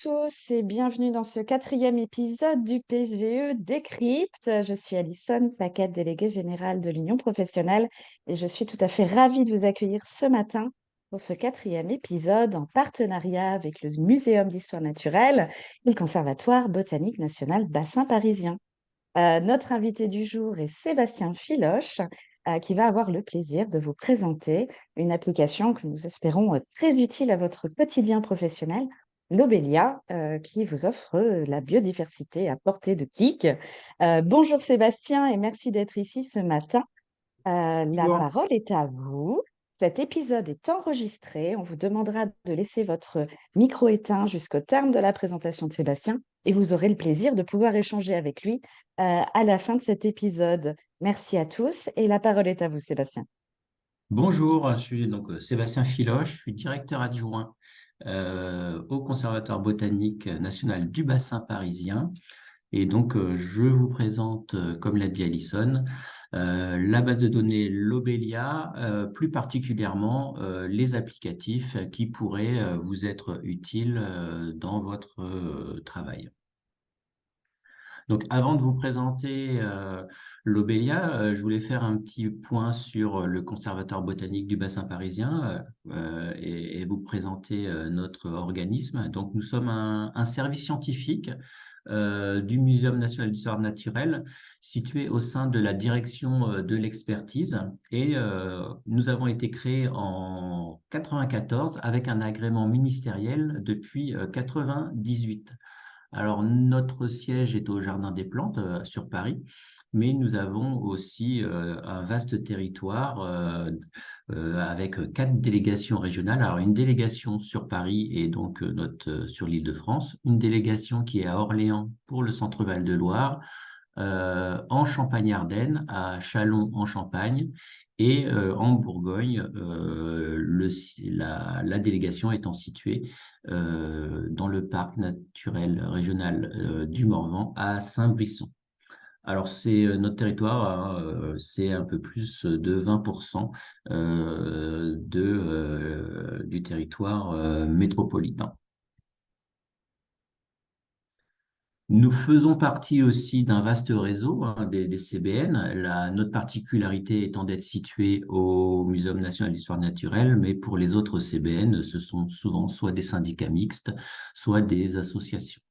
tous et bienvenue dans ce quatrième épisode du PGE Décrypte. Je suis Alison Paquette, déléguée générale de l'Union professionnelle et je suis tout à fait ravie de vous accueillir ce matin pour ce quatrième épisode en partenariat avec le Muséum d'histoire naturelle et le Conservatoire botanique national Bassin parisien. Notre invité du jour est Sébastien Filoche, qui va avoir le plaisir de vous présenter une application que nous espérons très utile à votre quotidien professionnel, Lobelia, qui vous offre la biodiversité à portée de clic. Bonjour Sébastien et merci d'être ici ce matin. La Bonjour. parole est à vous. Cet épisode est enregistré. On vous demandera de laisser votre micro éteint jusqu'au terme de la présentation de Sébastien et vous aurez le plaisir de pouvoir échanger avec lui à la fin de cet épisode. Merci à tous et la parole est à vous, Sébastien. Bonjour, je suis donc Sébastien Filoche, je suis directeur adjoint au Conservatoire botanique national du bassin parisien. Et donc, je vous présente, comme l'a dit Alison, la base de données Lobelia, plus particulièrement les applicatifs qui pourraient vous être utiles dans votre travail. Donc, avant de vous présenter Lobelia, je voulais faire un petit point sur le Conservatoire botanique du bassin parisien et vous présenter notre organisme. Donc, nous sommes un service scientifique du Muséum national d'histoire naturelle situé au sein de la direction de l'expertise. Et nous avons été créés en 94 avec un agrément ministériel depuis 98. Alors, notre siège est au Jardin des Plantes sur Paris, mais nous avons aussi un vaste territoire avec 4 délégations régionales. Alors, une délégation sur Paris et donc sur l'Île-de-France, une délégation qui est à Orléans pour le Centre-Val de Loire, en Champagne-Ardenne, à Châlons en Champagne, et en Bourgogne, la délégation étant située dans le parc naturel régional du Morvan à Saint-Brisson. Alors, c'est notre territoire, hein, c'est un peu plus de 20% du territoire métropolitain. Nous faisons partie aussi d'un vaste réseau hein, des CBN, notre particularité étant d'être située au Muséum national d'histoire naturelle, mais pour les autres CBN, ce sont souvent soit des syndicats mixtes, soit des associations.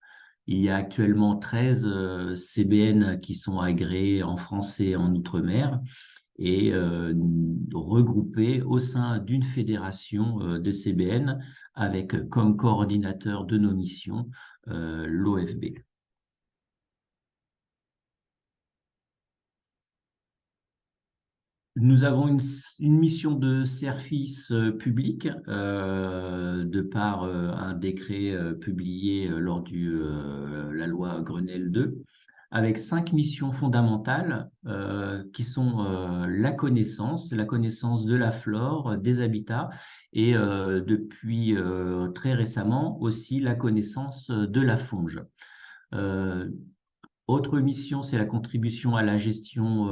Il y a actuellement 13 CBN qui sont agréés en France et en Outre-mer et regroupés au sein d'une fédération de CBN avec comme coordinateur de nos missions l'OFB. Nous avons une mission de service public de par un décret publié lors la loi Grenelle 2, avec 5 missions fondamentales qui sont la connaissance de la flore, des habitats et depuis très récemment aussi la connaissance de la fonge. Euh, Autre mission, c'est la contribution à la gestion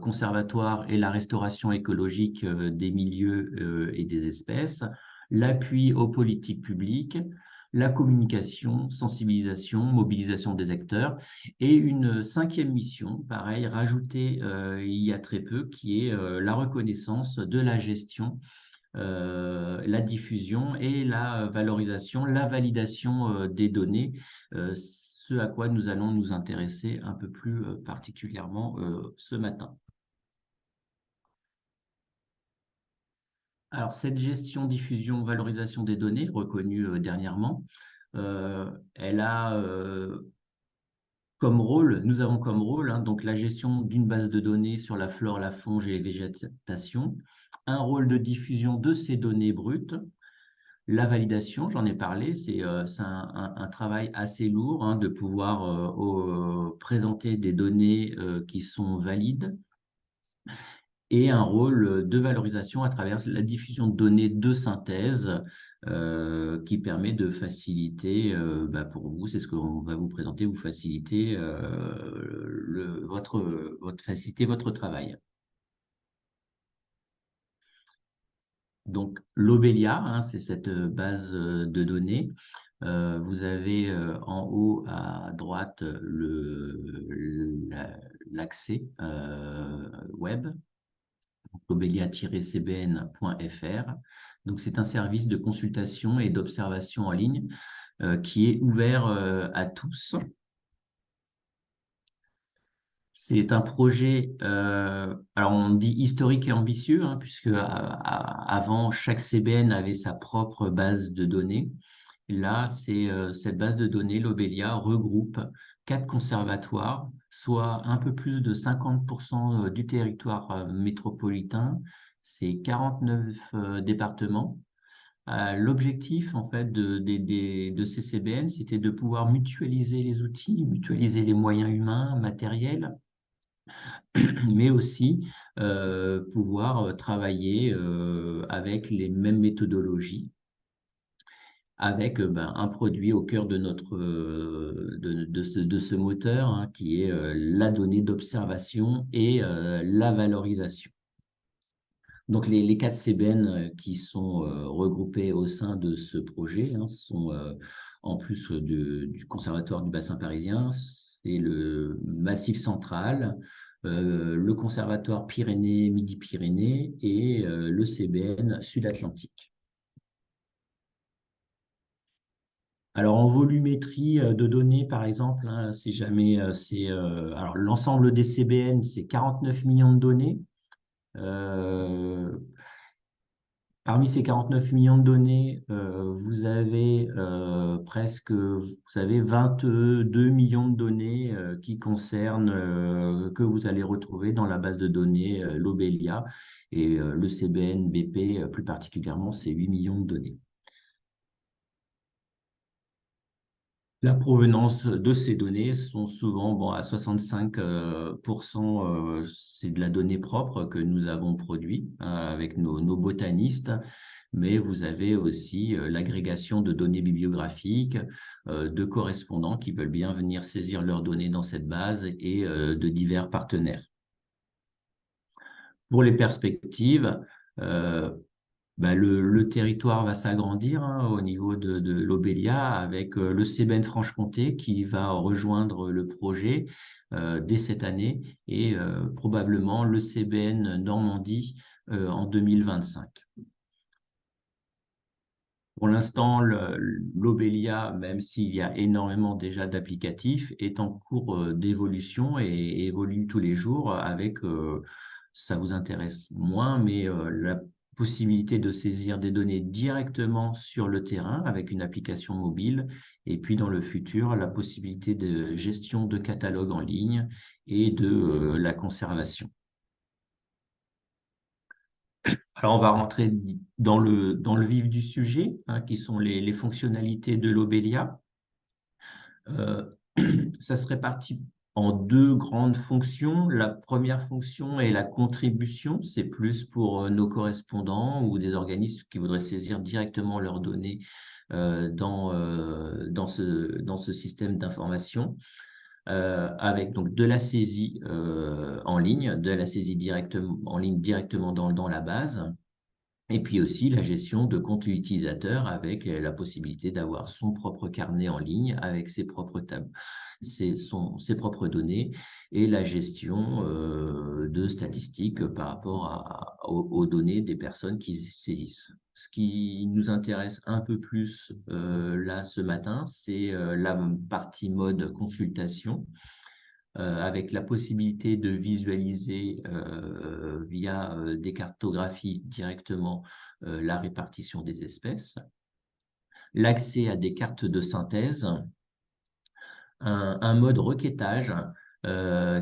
conservatoire et la restauration écologique des milieux et des espèces, l'appui aux politiques publiques, la communication, sensibilisation, mobilisation des acteurs, et une 5e mission, pareil, rajoutée il y a très peu, qui est la reconnaissance de la gestion, la diffusion et la valorisation, la validation des données, ce à quoi nous allons nous intéresser un peu plus particulièrement ce matin. Alors, cette gestion, diffusion, valorisation des données, reconnue dernièrement, elle a comme rôle, nous avons comme rôle hein, donc la gestion d'une base de données sur la flore, la faune et les végétations, un rôle de diffusion de ces données brutes. La validation, j'en ai parlé, c'est un travail assez lourd hein, de pouvoir présenter des données qui sont valides et un rôle de valorisation à travers la diffusion de données de synthèse qui permet de faciliter, pour vous, c'est ce qu'on va vous présenter, vous faciliter faciliter votre travail. Donc, Lobelia, hein, c'est cette base de données Vous avez en haut à droite l'accès web, lobelia-cbn.fr. Donc, c'est un service de consultation et d'observation en ligne qui est ouvert à tous. C'est un projet, alors on dit historique et ambitieux, hein, puisque avant, chaque CBN avait sa propre base de données. Là, cette base de données, Lobelia, regroupe 4 conservatoires, soit un peu plus de 50% du territoire métropolitain. C'est 49 départements. L'objectif en fait de ces CBN, c'était de pouvoir mutualiser les outils, mutualiser les moyens humains, matériels, mais aussi pouvoir travailler avec les mêmes méthodologies, avec un produit au cœur de de ce moteur, hein, qui est la donnée d'observation et la valorisation. Donc les 4 CBN qui sont regroupés au sein de ce projet, hein, sont en plus du Conservatoire du bassin parisien, c'est le Massif central, le Conservatoire Pyrénées-Midi-Pyrénées et le CBN Sud-Atlantique. Alors en volumétrie de données, par exemple, hein, si jamais alors l'ensemble des CBN, c'est 49 millions de données. Parmi ces 49 millions de données, vous avez 22 millions de données qui concernent, que vous allez retrouver dans la base de données Lobelia, et le CBN BP plus particulièrement, c'est 8 millions de données. La provenance de ces données sont souvent, à 65%, c'est de la donnée propre que nous avons produit avec nos botanistes, mais vous avez aussi l'agrégation de données bibliographiques, de correspondants qui veulent bien venir saisir leurs données dans cette base et de divers partenaires. Pour les perspectives, le territoire va s'agrandir, hein, au niveau de Lobelia, avec le CBN Franche-Comté qui va rejoindre le projet dès cette année, et probablement le CBN Normandie en 2025. Pour l'instant, Lobelia, même s'il y a énormément déjà d'applicatifs, est en cours d'évolution et évolue tous les jours avec, ça vous intéresse moins, mais la possibilité de saisir des données directement sur le terrain avec une application mobile, et puis dans le futur, la possibilité de gestion de catalogues en ligne et de la conservation. Alors, on va rentrer dans le vif du sujet, hein, qui sont les fonctionnalités de Lobelia. Ça se répartit en 2 grandes fonctions. La première fonction est la contribution. C'est plus pour nos correspondants ou des organismes qui voudraient saisir directement leurs données dans ce système d'information. Avec donc de la saisie en ligne, de la saisie en ligne directement dans la base, et puis aussi la gestion de comptes utilisateurs avec la possibilité d'avoir son propre carnet en ligne avec ses propres tables, ses propres données, et la gestion de statistiques par rapport aux données des personnes qui saisissent. Ce qui nous intéresse un peu plus là ce matin, c'est la partie mode consultation, avec la possibilité de visualiser via des cartographies directement la répartition des espèces, l'accès à des cartes de synthèse, un mode requêtage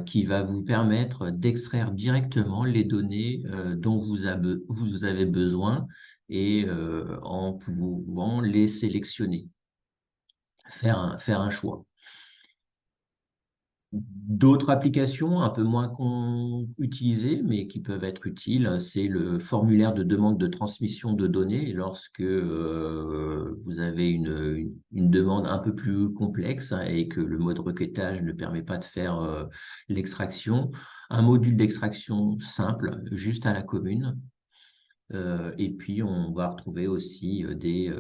qui va vous permettre d'extraire directement les données dont vous avez besoin, et en pouvant les sélectionner, faire un choix. D'autres applications un peu moins utilisées, mais qui peuvent être utiles, c'est le formulaire de demande de transmission de données lorsque vous avez une demande un peu plus complexe, hein, et que le mode requêtage ne permet pas de faire l'extraction. Un module d'extraction simple, juste à la commune. Et puis, on va retrouver aussi des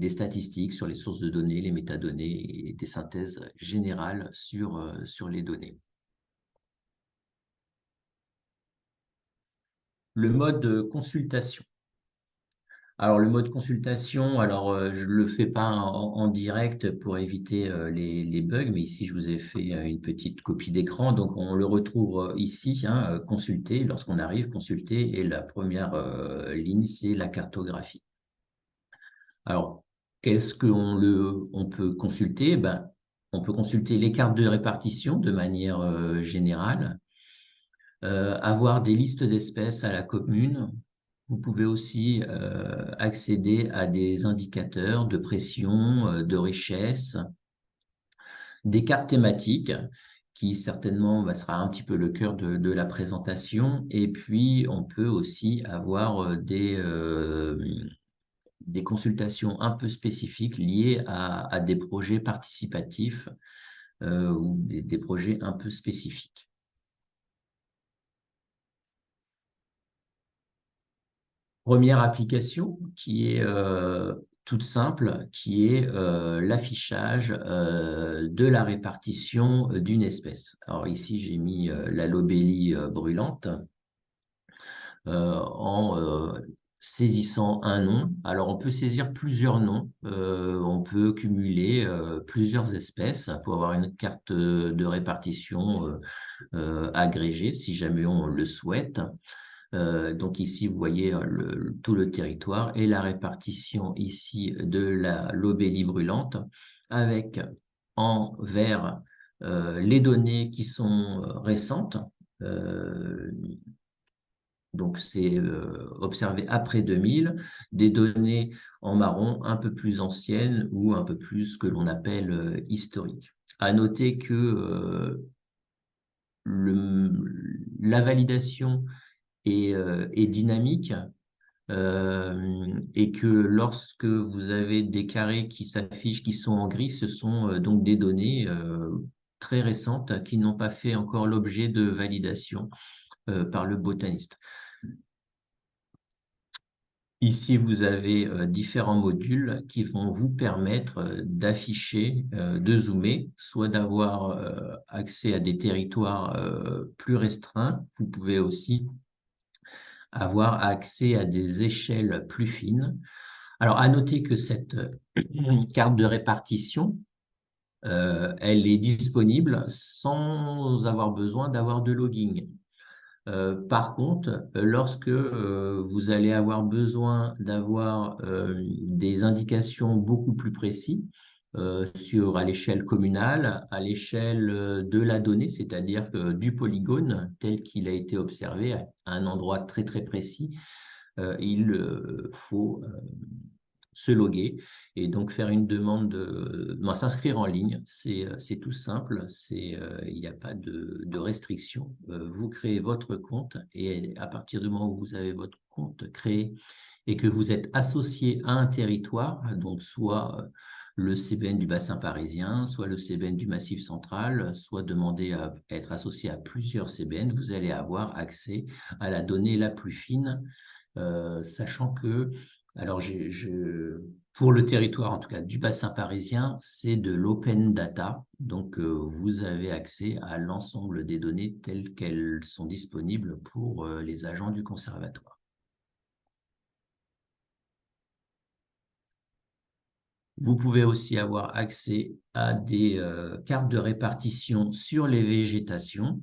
statistiques sur les sources de données, les métadonnées et des synthèses générales sur les données. Le mode consultation. Alors, le mode consultation, je ne le fais pas en direct pour éviter les bugs, mais ici, je vous ai fait une petite copie d'écran. Donc, on le retrouve ici, hein, consulter, lorsqu'on arrive, consulter, et la première ligne, c'est la cartographie. Alors, qu'est-ce on peut consulter? Ben, on peut consulter les cartes de répartition de manière générale, avoir des listes d'espèces à la commune. Vous pouvez aussi accéder à des indicateurs de pression, de richesse, des cartes thématiques qui certainement sera un petit peu le cœur de la présentation. Et puis, on peut aussi avoir des consultations un peu spécifiques liées à des projets participatifs ou des projets un peu spécifiques. Première application qui est toute simple, qui est l'affichage de la répartition d'une espèce. Alors ici, j'ai mis la lobélie brûlante en saisissant un nom. Alors, on peut saisir plusieurs noms. On peut cumuler plusieurs espèces pour avoir une carte de répartition agrégée, si jamais on le souhaite. Donc ici, vous voyez tout le territoire et la répartition ici de la lobélie brûlante avec en vert les données qui sont récentes. Donc c'est observé après 2000, des données en marron un peu plus anciennes ou un peu plus que l'on appelle historiques. À noter que la validation est dynamique et que lorsque vous avez des carrés qui s'affichent, qui sont en gris, ce sont donc des données très récentes qui n'ont pas fait encore l'objet de validation par le botaniste. Ici, vous avez différents modules qui vont vous permettre d'afficher, de zoomer, soit d'avoir accès à des territoires plus restreints. Vous pouvez aussi avoir accès à des échelles plus fines. Alors, à noter que cette carte de répartition, elle est disponible sans avoir besoin d'avoir de logging. Par contre, lorsque vous allez avoir besoin d'avoir des indications beaucoup plus précises à l'échelle communale, à l'échelle de la donnée, c'est-à-dire du polygone tel qu'il a été observé à un endroit très très précis, il faut se loguer et donc faire une demande s'inscrire en ligne. C'est tout simple, il n'y a pas de restriction. Vous créez votre compte et à partir du moment où vous avez votre compte créé et que vous êtes associé à un territoire, donc soit le CBN du bassin parisien, soit le CBN du Massif central, soit demander à être associé à plusieurs CBN, vous allez avoir accès à la donnée la plus fine, sachant que pour le territoire, en tout cas du bassin parisien, c'est de l'open data. Donc, vous avez accès à l'ensemble des données telles qu'elles sont disponibles pour les agents du conservatoire. Vous pouvez aussi avoir accès à des cartes de répartition sur les végétations.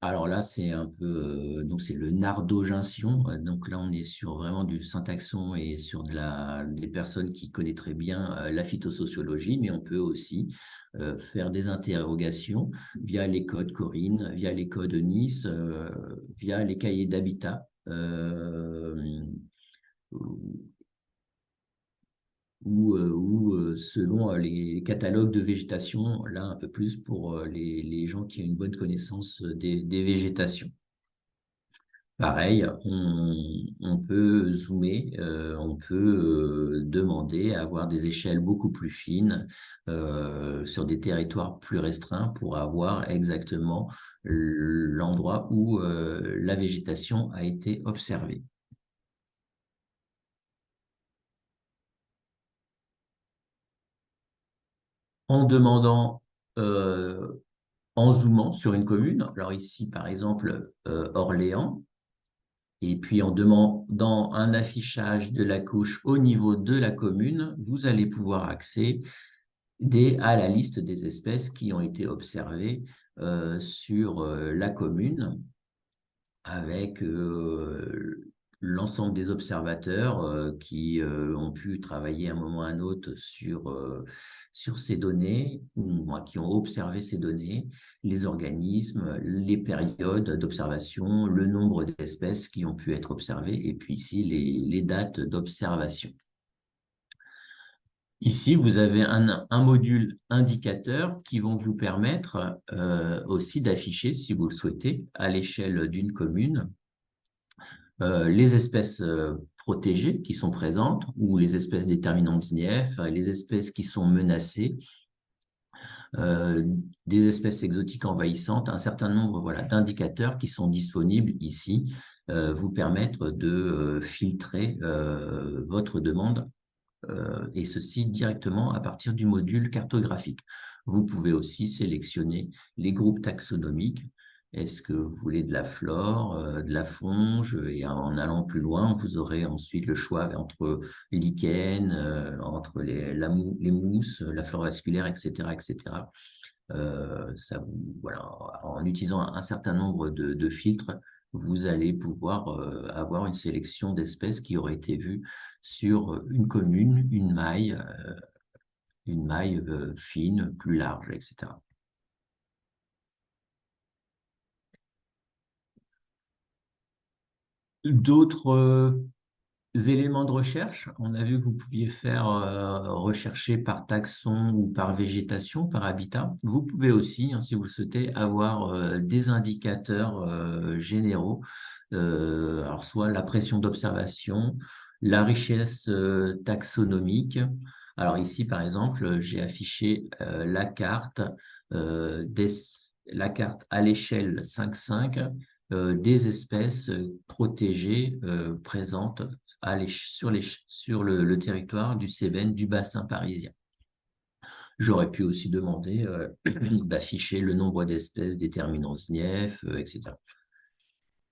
Alors là, c'est un peu, donc c'est le nardogentium. Donc là, on est sur vraiment du syntaxon et sur des personnes qui connaîtraient bien la phytosociologie, mais on peut aussi faire des interrogations via les codes Corinne, via les codes Nice, via les cahiers d'habitat. Ou selon les catalogues de végétation, là un peu plus pour les gens qui ont une bonne connaissance des végétations. Pareil, on peut zoomer, on peut demander à avoir des échelles beaucoup plus fines sur des territoires plus restreints pour avoir exactement l'endroit où la végétation a été observée. En demandant, en zoomant sur une commune, alors ici par exemple Orléans, et puis en demandant un affichage de la couche au niveau de la commune, vous allez pouvoir accéder à la liste des espèces qui ont été observées sur la commune avec l'ensemble des observateurs qui ont pu travailler à un moment ou à un autre sur ces données, ou qui ont observé ces données, les organismes, les périodes d'observation, le nombre d'espèces qui ont pu être observées, et puis ici les dates d'observation. Ici, vous avez un module indicateur qui vont vous permettre aussi d'afficher, si vous le souhaitez, à l'échelle d'une commune, les espèces protégées qui sont présentes ou les espèces déterminantes INEF, les espèces qui sont menacées, euh, des espèces exotiques envahissantes, un certain nombre voilà, d'indicateurs qui sont disponibles ici vous permettre de filtrer votre demande et ceci directement à partir du module cartographique. Vous pouvez aussi sélectionner les groupes taxonomiques. Est-ce que vous voulez de la flore, de la fonge? Et en allant plus loin, vous aurez ensuite le choix entre lichen, entre les mousses, la flore vasculaire, etc., etc. Voilà, en utilisant un certain nombre de filtres, vous allez pouvoir avoir une sélection d'espèces qui auraient été vues sur une commune, une maille fine, plus large, etc. D'autres éléments de recherche, on a vu que vous pouviez faire rechercher par taxon ou par végétation, par habitat. Vous pouvez aussi, hein, si vous le souhaitez, avoir des indicateurs généraux, alors soit la pression d'observation, la richesse taxonomique. Alors ici, par exemple, j'ai affiché la carte à l'échelle 5,5 des espèces protégées présentes sur le territoire du Cévennes, du bassin parisien. J'aurais pu aussi demander d'afficher le nombre d'espèces déterminant SNIEF, etc.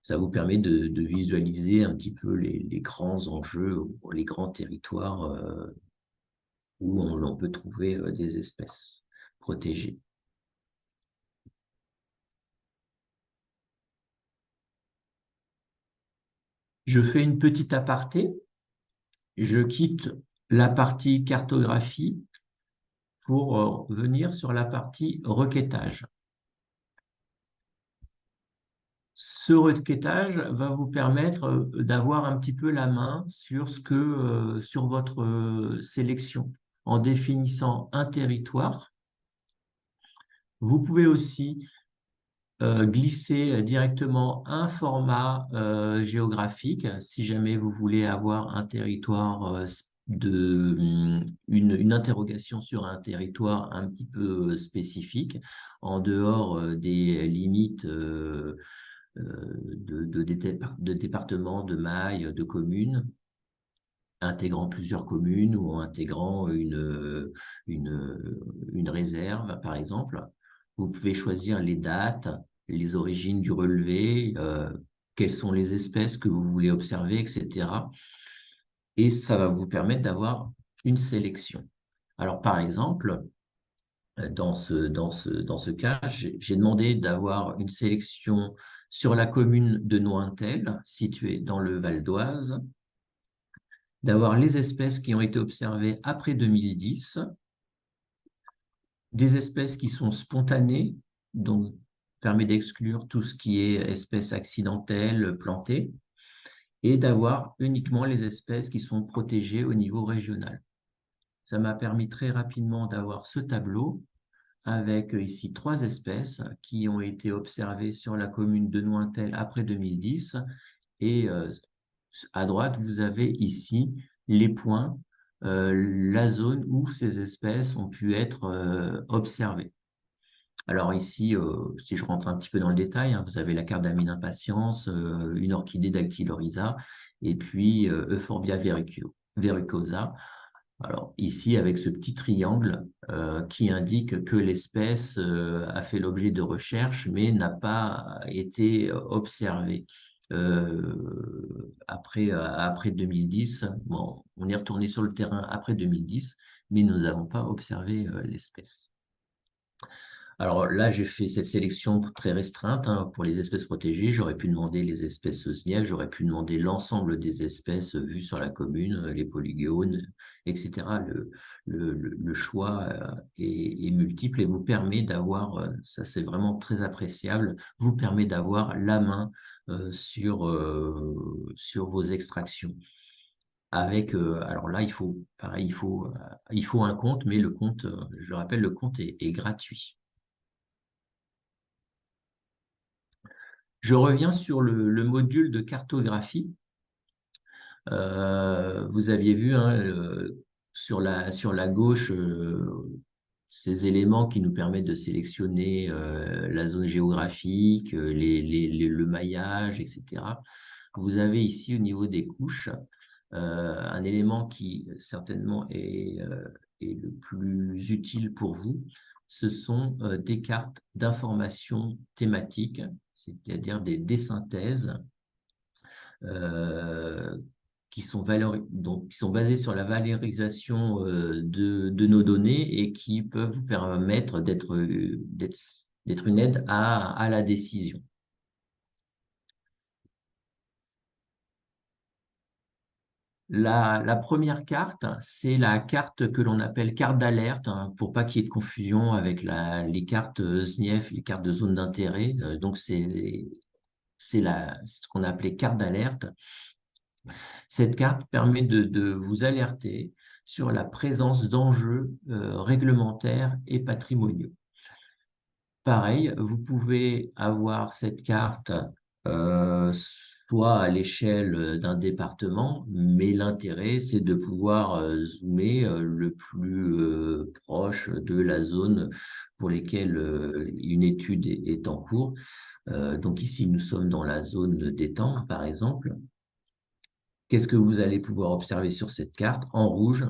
Ça vous permet de visualiser un petit peu les grands enjeux, les grands territoires où l'on peut trouver des espèces protégées. Je fais une petite aparté. Je quitte la partie cartographie pour venir sur la partie requêtage. Ce requêtage va vous permettre d'avoir un petit peu la main sur sur votre sélection en définissant un territoire. Vous pouvez aussi glisser directement un format géographique si jamais vous voulez avoir un territoire une interrogation sur un territoire un petit peu spécifique en dehors des limites de départements, de mailles, de communes, intégrant plusieurs communes ou intégrant une réserve, par exemple. Vous pouvez choisir les dates, les origines du relevé, quelles sont les espèces que vous voulez observer, etc. Et ça va vous permettre d'avoir une sélection. Alors, par exemple, dans ce cas, j'ai demandé d'avoir une sélection sur la commune de Nointel, située dans le Val d'Oise, d'avoir les espèces qui ont été observées après 2010, des espèces qui sont spontanées, donc permet d'exclure tout ce qui est espèces accidentelles, plantées, et d'avoir uniquement les espèces qui sont protégées au niveau régional. Ça m'a permis très rapidement d'avoir ce tableau avec ici 3 espèces qui ont été observées sur la commune de Nointel après 2010 et à droite, vous avez ici les points, la zone où ces espèces ont pu être observées. Alors ici, si je rentre un petit peu dans le détail, hein, vous avez la cardamine impatiens, une orchidée dactylorhiza et puis Euphorbia verrucosa. Alors ici, avec ce petit triangle qui indique que l'espèce a fait l'objet de recherches, mais n'a pas été observée. Après 2010, bon, on est retourné sur le terrain après 2010, mais nous n'avons pas observé l'espèce. Alors là, j'ai fait cette sélection très restreinte hein, pour les espèces protégées. J'aurais pu demander les espèces SNIEF, j'aurais pu demander l'ensemble des espèces vues sur la commune, les polygones, etc. Le choix est multiple et vous permet d'avoir, ça c'est vraiment très appréciable, vous permet d'avoir la main sur vos extractions. Alors là, pareil, il faut un compte, mais le compte, je le rappelle, le compte est gratuit. Je reviens sur le module de cartographie. Vous aviez vu hein, sur la gauche ces éléments qui nous permettent de sélectionner la zone géographique, le maillage, etc. Vous avez ici au niveau des couches un élément qui certainement est le plus utile pour vous. Ce sont des cartes d'information thématiques, c'est-à-dire des synthèses euh, qui sont basées sur la valorisation de nos données et qui peuvent vous permettre d'être une aide à la décision. La première carte, c'est la carte que l'on appelle carte d'alerte, hein, pour pas qu'il y ait de confusion avec les cartes SNIEF, les cartes de zone d'intérêt. Donc, c'est ce qu'on a appelé carte d'alerte. Cette carte permet de vous alerter sur la présence d'enjeux réglementaires et patrimoniaux. Pareil, vous pouvez avoir cette carte soit à l'échelle d'un département, mais l'intérêt, c'est de pouvoir zoomer le plus proche de la zone pour laquelle une étude est en cours. Donc ici, nous sommes dans la zone d'étang, par exemple. Qu'est-ce que vous allez pouvoir observer sur cette carte? En rouge,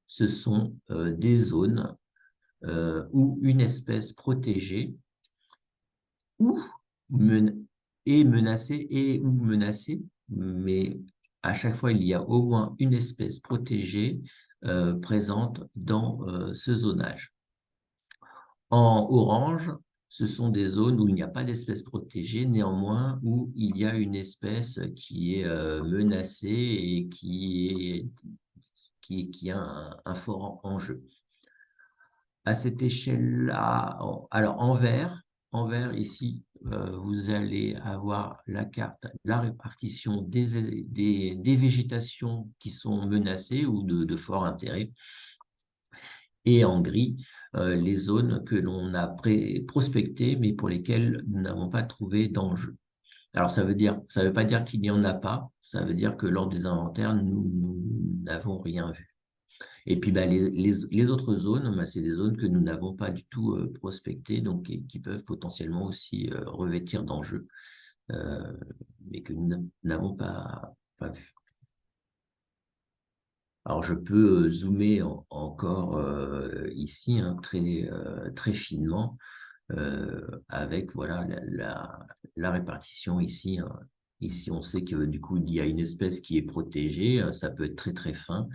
ce sont des zones où une espèce protégée ou est menacée et ou menacée, mais à chaque fois, il y a au moins une espèce protégée présente dans ce zonage. En orange, ce sont des zones où il n'y a pas d'espèce protégée, néanmoins où il y a une espèce qui est menacée et qui a un fort enjeu. À cette échelle-là, alors en vert ici, vous allez avoir la carte, la répartition des végétations qui sont menacées ou de fort intérêt. Et en gris, les zones que l'on a prospectées, mais pour lesquelles nous n'avons pas trouvé d'enjeu. Alors, ça veut pas dire qu'il n'y en a pas, ça veut dire que lors des inventaires, nous n'avons rien vu. Et puis, bah, les autres zones, bah, c'est des zones que nous n'avons pas du tout prospectées, donc qui peuvent potentiellement aussi revêtir d'enjeux, mais que nous n'avons pas vu. Alors, je peux zoomer encore ici, hein, très finement, avec voilà, la répartition ici. Hein. Ici, on sait que du coup, il y a une espèce qui est protégée, ça peut être très très fin.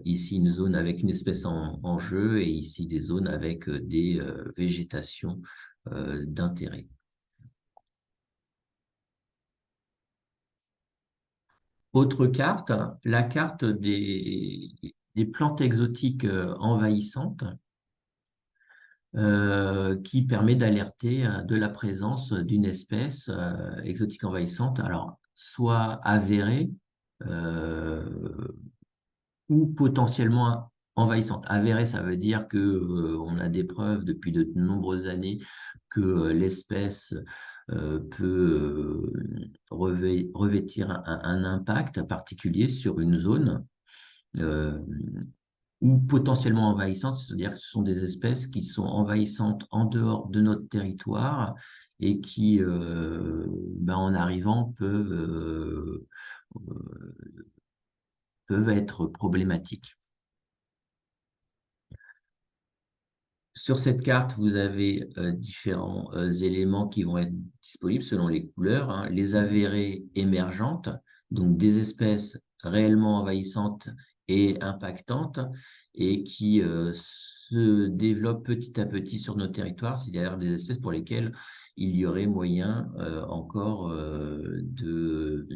Ici, une zone avec une espèce en jeu et ici des zones avec des végétations d'intérêt. Autre carte, la carte des plantes exotiques envahissantes qui permet d'alerter de la présence d'une espèce exotique envahissante, alors soit avérée ou potentiellement envahissante. Avérée, ça veut dire que on a des preuves depuis de nombreuses années que l'espèce peut revêtir un impact particulier sur une zone euh, ou potentiellement envahissantes, c'est-à-dire que ce sont des espèces qui sont envahissantes en dehors de notre territoire et qui, en arrivant, peuvent être problématiques. Sur cette carte, vous avez différents éléments qui vont être disponibles selon les couleurs, hein. Les avérées émergentes, donc des espèces réellement envahissantes et impactantes et qui se développent petit à petit sur nos territoires, c'est-à-dire des espèces pour lesquelles il y aurait moyen encore de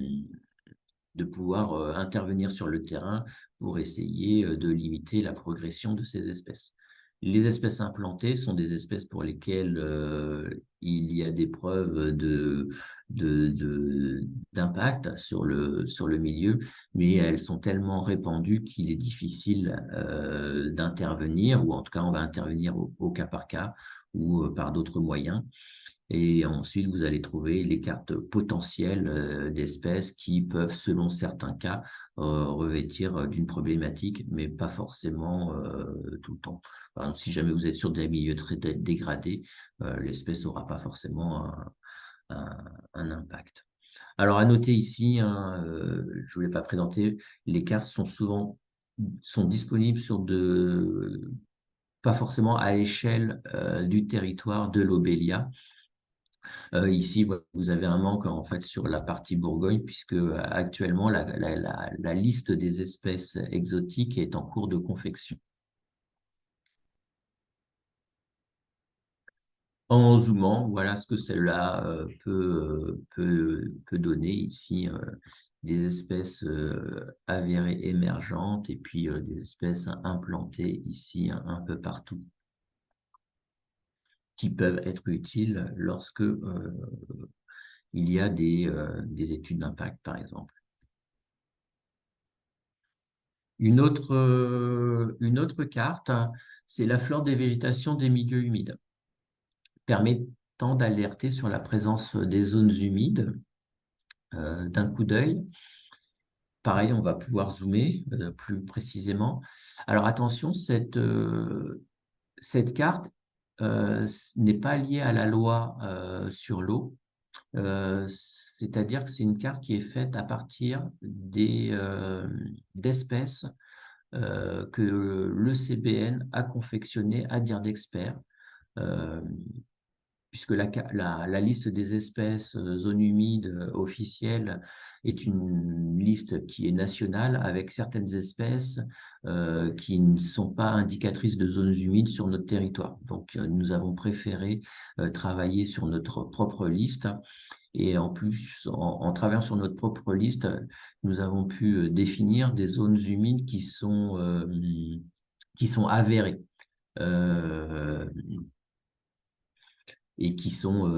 pouvoir intervenir sur le terrain pour essayer de limiter la progression de ces espèces. Les espèces implantées sont des espèces pour lesquelles il y a des preuves d'impact sur le milieu, mais elles sont tellement répandues qu'il est difficile d'intervenir, ou en tout cas on va intervenir au cas par cas ou par d'autres moyens. Et ensuite, vous allez trouver les cartes potentielles d'espèces qui peuvent, selon certains cas, revêtir d'une problématique, mais pas forcément tout le temps. Par exemple, si jamais vous êtes sur des milieux très dégradés, l'espèce n'aura pas forcément un impact. Alors, à noter ici, hein, je ne voulais pas présenter, les cartes sont disponibles pas forcément à l'échelle du territoire de l'Obélia. Ici, vous avez un manque en fait sur la partie Bourgogne, puisque actuellement la liste des espèces exotiques est en cours de confection. En zoomant, voilà ce que celle-là peut donner ici. Des espèces avérées émergentes et puis des espèces implantées ici un peu partout, qui peuvent être utiles lorsque il y a des études d'impact, par exemple. Une autre carte, c'est la flore des végétations des milieux humides, permettant d'alerter sur la présence des zones humides d'un coup d'œil. Pareil, on va pouvoir zoomer plus précisément. Alors attention, cette carte n'est pas liée à la loi sur l'eau. C'est-à-dire que c'est une carte qui est faite à partir d'espèces que le CBN a confectionné à dire d'experts, puisque la liste des espèces zones humides officielles est une liste qui est nationale avec certaines espèces qui ne sont pas indicatrices de zones humides sur notre territoire. Donc, nous avons préféré travailler sur notre propre liste. Et en plus, en travaillant sur notre propre liste, nous avons pu définir des zones humides qui sont avérées et qui sont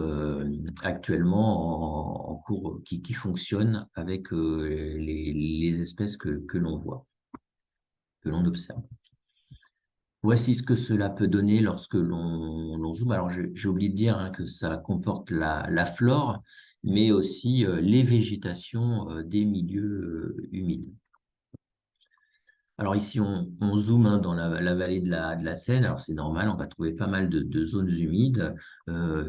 actuellement en cours, qui fonctionnent avec les espèces que l'on voit, que l'on observe. Voici ce que cela peut donner lorsque l'on zoome. Alors, j'ai oublié de dire que ça comporte la flore, mais aussi les végétations des milieux humides. Alors ici, on zoome dans la vallée de la Seine. Alors c'est normal, on va trouver pas mal de zones humides.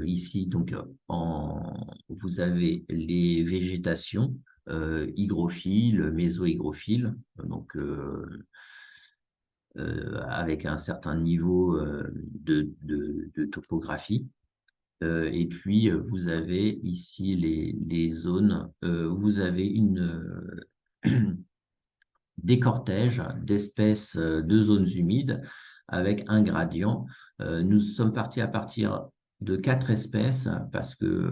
Ici, donc, vous avez les végétations hygrophiles, méso-hygrophiles, donc avec un certain niveau de topographie. Et puis, vous avez ici les zones, vous avez des cortèges d'espèces de zones humides avec un gradient. Nous sommes partis à partir de 4 espèces parce que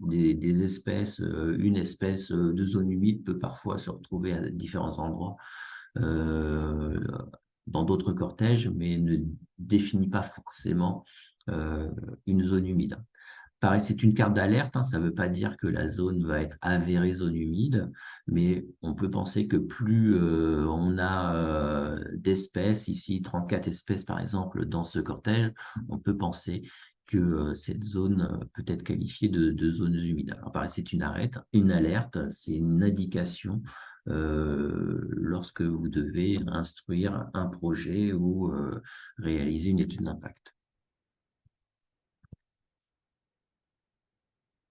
des espèces, une espèce de zone humide peut parfois se retrouver à différents endroits dans d'autres cortèges, mais ne définit pas forcément une zone humide. Pareil, c'est une carte d'alerte, hein, ça ne veut pas dire que la zone va être avérée zone humide, mais on peut penser que plus on a d'espèces, ici 34 espèces par exemple dans ce cortège, on peut penser que cette zone peut être qualifiée de zone humide. Alors, pareil, c'est une alerte, c'est une indication lorsque vous devez instruire un projet ou réaliser une étude d'impact.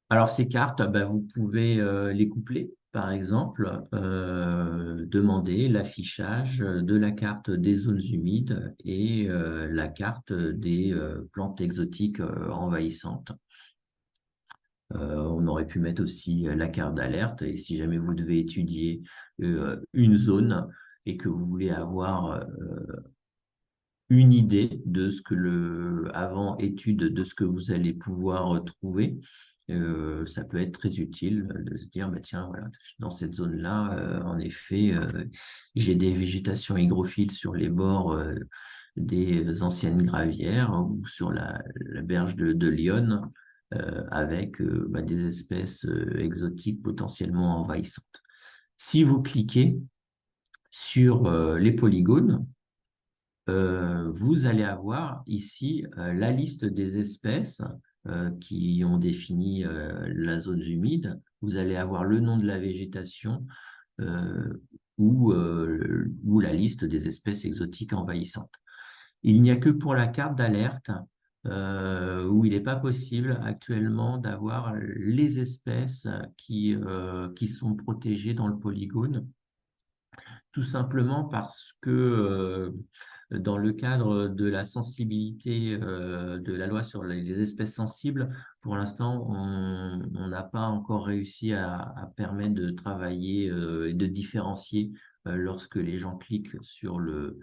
Alors, ces cartes, vous pouvez les coupler. Par exemple, demander l'affichage de la carte des zones humides et la carte des plantes exotiques envahissantes. On aurait pu mettre aussi la carte d'alerte. Et si jamais vous devez étudier une zone et que vous voulez avoir une idée de ce que avant étude de ce que vous allez pouvoir trouver, ça peut être très utile de se dire, tiens, voilà, dans cette zone-là, en effet, j'ai des végétations hygrophiles sur les bords des anciennes gravières ou sur la berge de l'Yonne, avec des espèces exotiques potentiellement envahissantes. Si vous cliquez sur les polygones, vous allez avoir ici la liste des espèces qui ont défini la zone humide. Vous allez avoir le nom de la végétation euh, ou la liste des espèces exotiques envahissantes. Il n'y a que pour la carte d'alerte où il n'est pas possible actuellement d'avoir les espèces qui sont protégées dans le polygone, tout simplement parce que dans le cadre de la sensibilité de la loi sur les espèces sensibles, pour l'instant, on n'a pas encore réussi à permettre de travailler et de différencier lorsque les gens cliquent sur le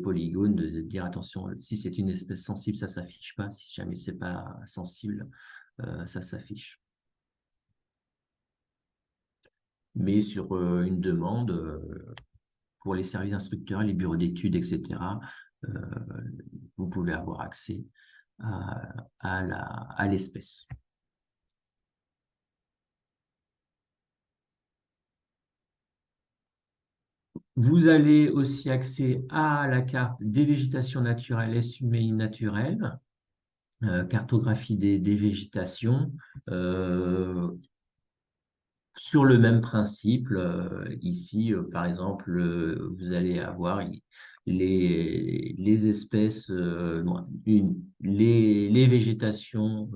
polygone, de dire attention, si c'est une espèce sensible, ça ne s'affiche pas, si jamais ce n'est pas sensible, ça s'affiche. Mais sur une demande, pour les services instructeurs, les bureaux d'études, etc., euh, vous pouvez avoir accès à l'espèce. Vous avez aussi accès à la carte des végétations naturelles, assumées naturelles, cartographie des végétations, sur le même principe. Ici, par exemple, vous allez avoir les espèces, les végétations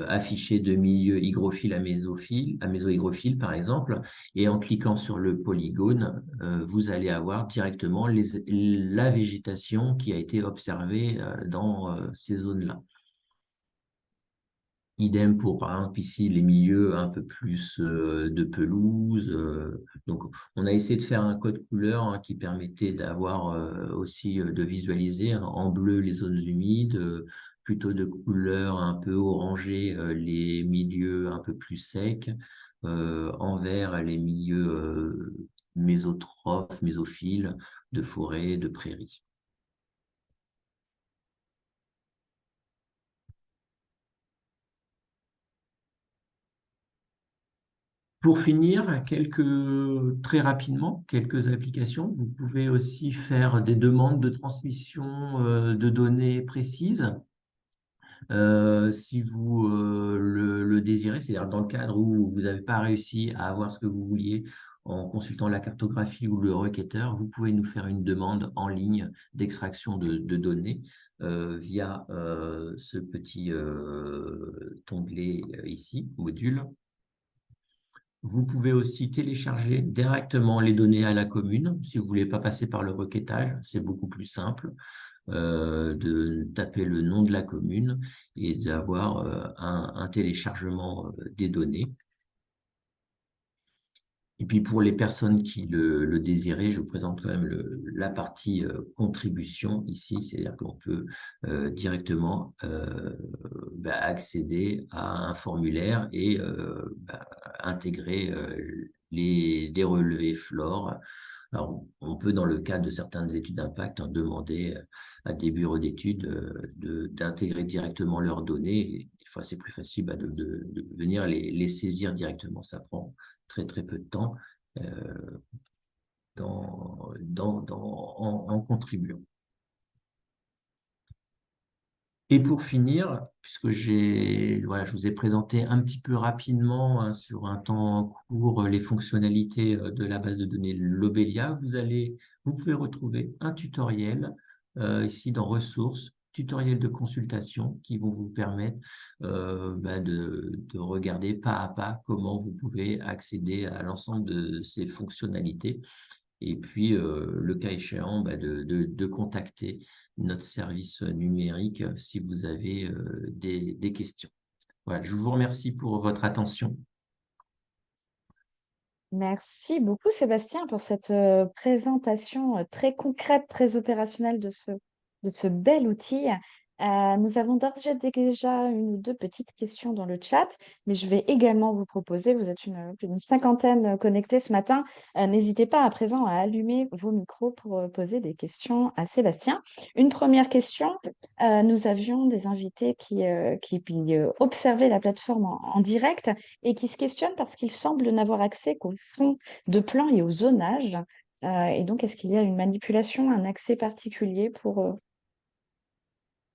affichées de milieux hygrophiles à mésohygrophiles, par exemple, et en cliquant sur le polygone, vous allez avoir directement la végétation qui a été observée dans ces zones-là. Idem pour, par exemple, ici, les milieux un peu plus de pelouse. Donc, on a essayé de faire un code couleur qui permettait d'avoir aussi de visualiser en bleu les zones humides, plutôt de couleur un peu orangé les milieux un peu plus secs, en vert les milieux mésotrophes, mésophiles, de forêt, de prairies. Pour finir, très rapidement, quelques applications. Vous pouvez aussi faire des demandes de transmission de données précises si vous le désirez, c'est-à-dire dans le cadre où vous n'avez pas réussi à avoir ce que vous vouliez en consultant la cartographie ou le requêteur, vous pouvez nous faire une demande en ligne d'extraction de données via ce petit onglet ici, module. Vous pouvez aussi télécharger directement les données à la commune. Si vous ne voulez pas passer par le requêtage, c'est beaucoup plus simple de taper le nom de la commune et d'avoir un téléchargement des données. Et puis pour les personnes qui le désiraient, je vous présente quand même la partie contribution ici, c'est-à-dire qu'on peut directement accéder à un formulaire et intégrer des relevés FLOR. Alors, on peut, dans le cadre de certaines études d'impact, demander à des bureaux d'études d'intégrer directement leurs données. Des fois, c'est plus facile de venir les saisir directement. Ça prend très très peu de temps en, en, contribuant. Et pour finir, puisque voilà, je vous ai présenté un petit peu rapidement hein, sur un temps court les fonctionnalités de la base de données Lobelia, vous pouvez retrouver un tutoriel ici dans Ressources, tutoriel de consultation qui vont vous permettre de regarder pas à pas comment vous pouvez accéder à l'ensemble de ces fonctionnalités et puis, le cas échéant, de contacter notre service numérique si vous avez des questions. Voilà, je vous remercie pour votre attention. Merci beaucoup, Sébastien, pour cette présentation très concrète, très opérationnelle de ce bel outil. Nous avons d'ores et déjà une ou deux petites questions dans le chat, mais je vais également vous proposer, vous êtes une cinquantaine connectés ce matin, n'hésitez pas à présent à allumer vos micros pour poser des questions à Sébastien. Une première question, nous avions des invités qui observaient la plateforme en direct et qui se questionnent parce qu'ils semblent n'avoir accès qu'au fond de plan et au zonage. Et donc, est-ce qu'il y a une manipulation, un accès particulier pour...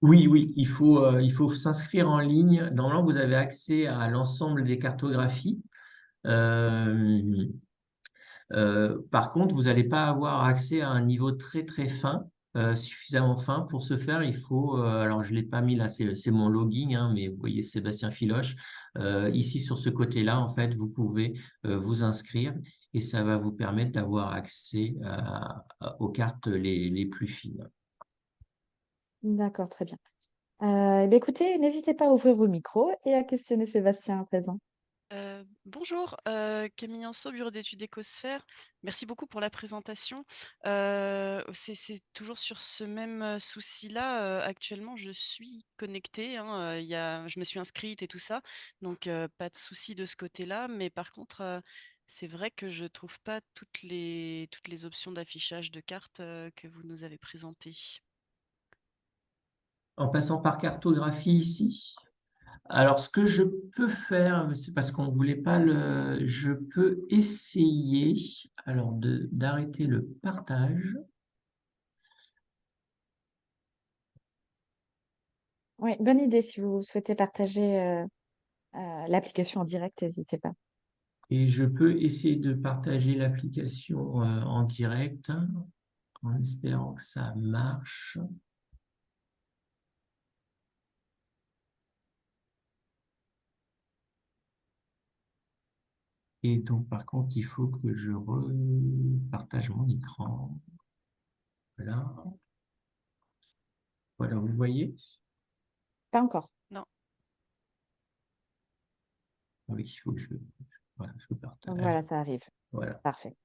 Oui, oui, il faut s'inscrire en ligne. Normalement, vous avez accès à l'ensemble des cartographies. Euh, Par contre, vous n'allez pas avoir accès à un niveau très très fin, suffisamment fin. Pour ce faire, il faut, alors je ne l'ai pas mis là, c'est mon login, hein, mais vous voyez Sébastien Filoche. Ici sur ce côté-là, en fait, vous pouvez vous inscrire et ça va vous permettre d'avoir accès aux cartes les plus fines. D'accord, très bien. Eh bien, écoutez, n'hésitez pas à ouvrir vos micros et à questionner Sébastien à présent. Bonjour, Camille Anceau, bureau d'études Écosphère. Merci beaucoup pour la présentation. C'est toujours sur ce même souci-là. Actuellement, je suis connectée, hein, je me suis inscrite et tout ça, donc pas de souci de ce côté-là. Mais par contre, c'est vrai que je trouve pas toutes les options d'affichage de cartes que vous nous avez présentées. En passant par cartographie ici. Alors, ce que je peux faire, c'est parce qu'on ne voulait pas je peux essayer alors d'arrêter le partage. Oui, bonne idée. Si vous souhaitez partager l'application en direct, n'hésitez pas. Et je peux essayer de partager l'application en direct en espérant que ça marche. Et donc, par contre, il faut que je repartage mon écran. Voilà. Voilà, vous voyez? Pas encore. Non. Oui, il faut que voilà, je partage. Voilà, ça arrive. Voilà. Parfait.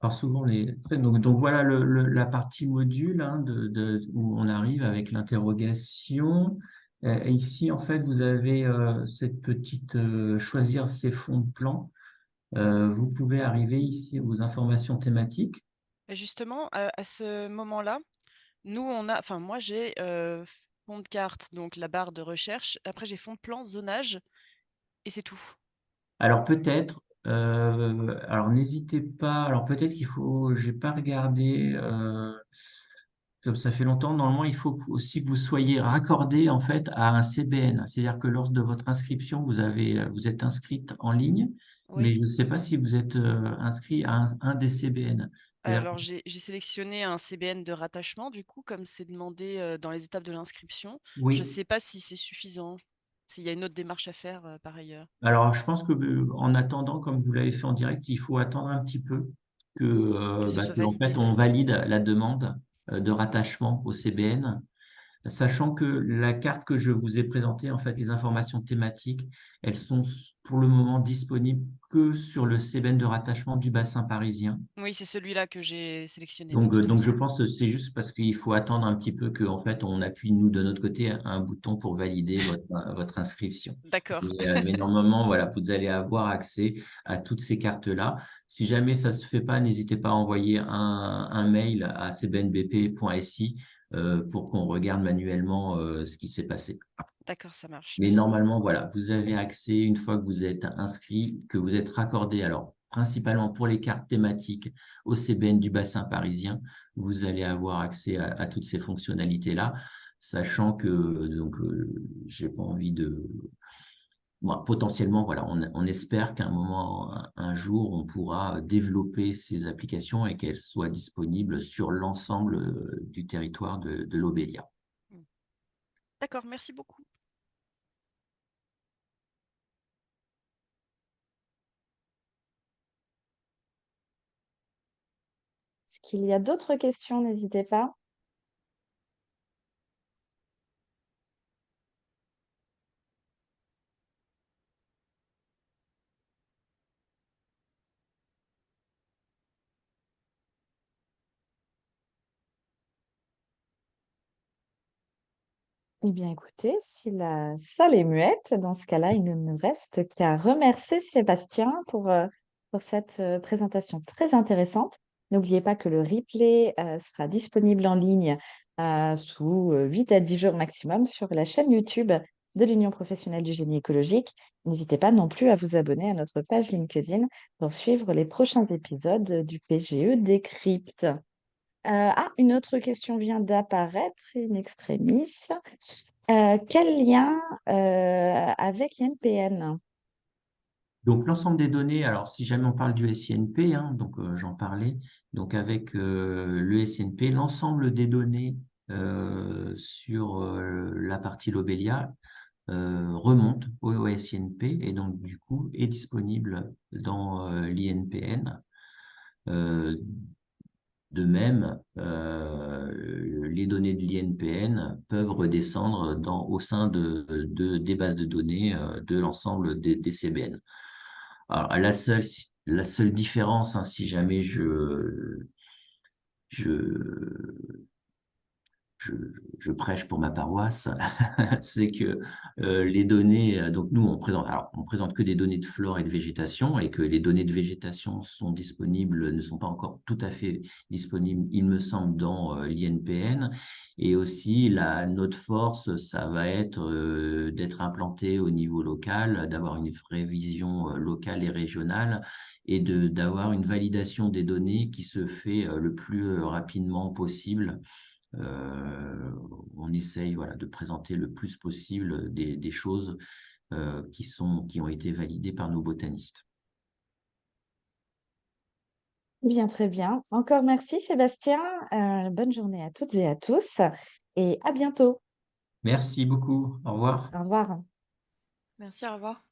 Alors souvent, donc voilà la partie module hein, où on arrive avec l'interrogation. Ici, en fait, vous avez cette petite choisir ses fonds de plan. Vous pouvez arriver ici aux informations thématiques. Et justement, à ce moment-là, enfin moi j'ai fond de carte, donc la barre de recherche. Après j'ai fond de plan, zonage, et c'est tout. Alors peut-être, alors n'hésitez pas, alors peut-être qu'il faut, j'ai pas regardé, comme ça fait longtemps, normalement il faut aussi que vous soyez raccordé en fait à un CBN, c'est-à-dire que lors de votre inscription, vous êtes inscrite en ligne, mais Oui. je ne sais pas si vous êtes inscrit à un des CBN. C'est-à-dire Alors j'ai sélectionné un CBN de rattachement, du coup, comme c'est demandé dans les étapes de l'inscription. Je ne oui, sais pas si c'est suffisant, s'il y a une autre démarche à faire par ailleurs. alors je pense que en attendant, comme vous l'avez fait en direct, il faut attendre un petit peu Que ce soit que, en fait validé. on valide la demande de rattachement au CBN. Sachant que la carte que je vous ai présentée, en fait, les informations thématiques, elles sont pour le moment disponibles que sur le CBN de rattachement du bassin parisien. Oui, c'est celui-là que j'ai sélectionné de toute Donc je façon. pense que c'est juste parce qu'il faut attendre un petit peu que, en fait, on appuie, nous, de notre côté, un bouton pour valider votre inscription. D'accord. Mais normalement, voilà, vous allez avoir accès à toutes ces cartes-là. Si jamais ça ne se fait pas, n'hésitez pas à envoyer un mail à cbnbp.si pour qu'on regarde manuellement ce qui s'est passé. D'accord, ça marche. Mais Parce que normalement, voilà, vous avez accès, une fois que vous êtes inscrit, que vous êtes raccordé, alors principalement pour les cartes thématiques au CBN du bassin parisien, vous allez avoir accès à toutes ces fonctionnalités-là, sachant que donc j'ai pas envie de... Bon, potentiellement, voilà, on espère qu'à un moment, un jour, on pourra développer ces applications et qu'elles soient disponibles sur l'ensemble du territoire de l'Obélia. D'accord, merci beaucoup. Est-ce qu'il y a d'autres questions? N'hésitez pas. Eh bien, écoutez, si la salle est muette, dans ce cas-là, il ne me reste qu'à remercier Sébastien pour cette présentation très intéressante. N'oubliez pas que le replay sera disponible en ligne sous 8 à 10 jours maximum sur la chaîne YouTube de l'Union professionnelle du génie écologique. N'hésitez pas non plus à vous abonner à notre page LinkedIn pour suivre les prochains épisodes du PGE Décrypte. Une autre question vient d'apparaître, in extremis. Quel lien avec INPN? Donc, l'ensemble des données, alors si jamais on parle du SINP, hein, donc j'en parlais, donc avec le SINP, l'ensemble des données sur la partie Lobelia remonte au SINP et donc du coup est disponible dans l'INPN. De même, les données de l'INPN peuvent redescendre au sein des bases de données de l'ensemble des CBN. Alors, la seule différence, hein, si jamais je, je, je prêche pour ma paroisse, c'est que les données, donc nous, on présente que des données de flore et de végétation, et que les données de végétation ne sont pas encore tout à fait disponibles, il me semble, dans l'INPN. Et aussi, notre force, ça va être d'être implanté au niveau local, d'avoir une vraie vision locale et régionale, et d'avoir une validation des données qui se fait le plus rapidement possible. On essaye, voilà, de présenter le plus possible des choses qui ont été validées par nos botanistes. Bien, très bien. Encore merci Sébastien. Bonne journée à toutes et à tous et à bientôt. Merci beaucoup. Au revoir. Au revoir. Merci, au revoir.